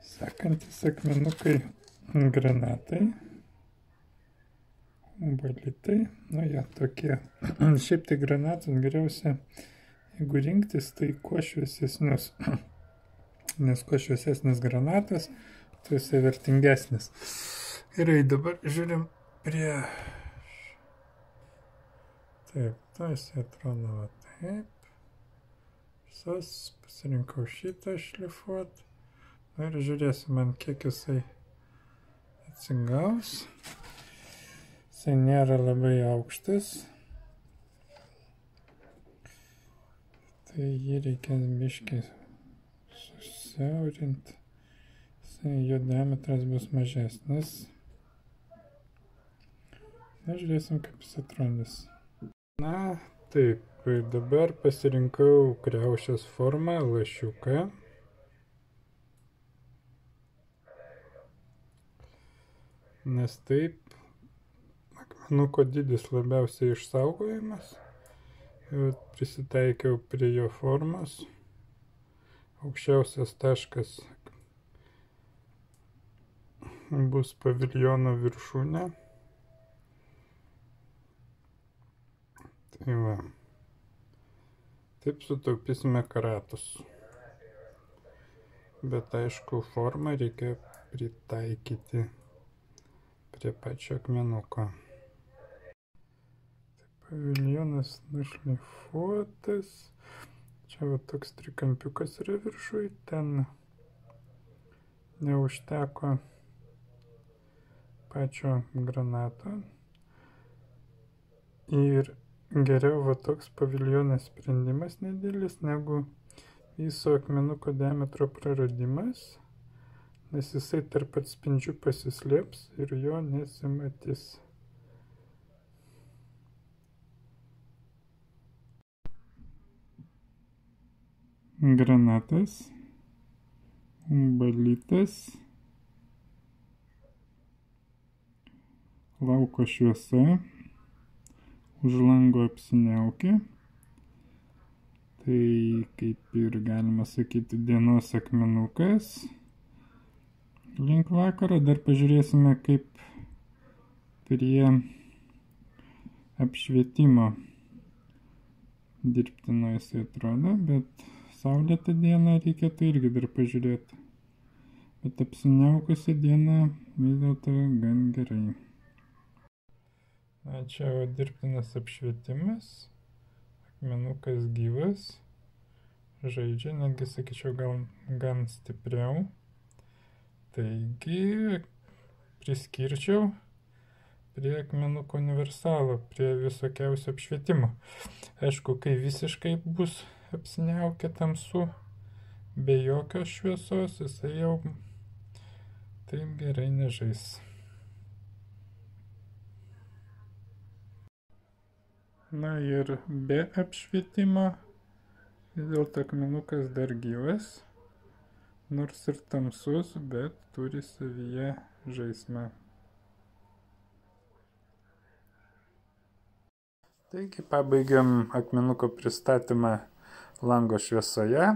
Sekantis akmenukai granatai, balitai, nu jie tokie. Šiaip tai granatus geriausia, jeigu rinktis, tai kuo šviesesnius. Nes kuo šviesesnis granatas, tuo jisai vertingesnis. Gerai, dabar žiūrim prie... Taip, to jisai atrodo va taip. Visas pasirinkau šitą šlifuot. Ir žiūrėsim, ant kiek jisai atsigaus. Jisai nėra labai aukštas. Tai jį reikės biškį susiaurinti. Jo diametras bus mažesnis. Na, žiūrėsim, kaip jis atrodys. Na, taip, dabar pasirinkau kriaušės formą, lašiuką. Nes taip, akmenuko dydis labiausiai išsaugojimas. Ir prisitaikiau prie jo formos. Aukščiausias taškas bus paviljono viršūnė. Tai va. Taip sutaupysime karatus. Bet aišku, formą reikia pritaikyti prie pačio akmenuko. Paviljonas nušlifuotas. Čia va toks trikampiukas yra viršui, ten neužteko pačio granato. Ir geriau va toks paviljonas sprendimas nedidelis negu viso akmenuko diametro praradimas, nes jisai tarp atspindžių pasislėps ir jo nesimatys. Granatas, balitas, lauko šviesa, už lango apsiniaukė. Tai kaip ir galima sakyti dienos akmenukas. Link vakaro dar pažiūrėsime, kaip prie apšvietimo dirbtino jisai atrodo, bet saulėtą dieną reikėtų irgi dar pažiūrėti. Bet apsiniaukusi diena vis dėlto gan gerai. Na, čia va dirbtinas apšvietimas. Akmenukas gyvas. Žaidžia, netgi sakyčiau gal gan stipriau. Taigi priskirčiau prie akmenuko universalo, prie visokiausio apšvietimo. Aišku, kai visiškai bus apsiniaukę tamsu, be jokios šviesos, jisai jau taip gerai nežais. Na ir be apšvietimo, vis dėlto akmenukas dar gyvas, nors ir tamsus, bet turi savyje žaismą. Taigi pabaigiam akmenuko pristatymą lango šviesoje.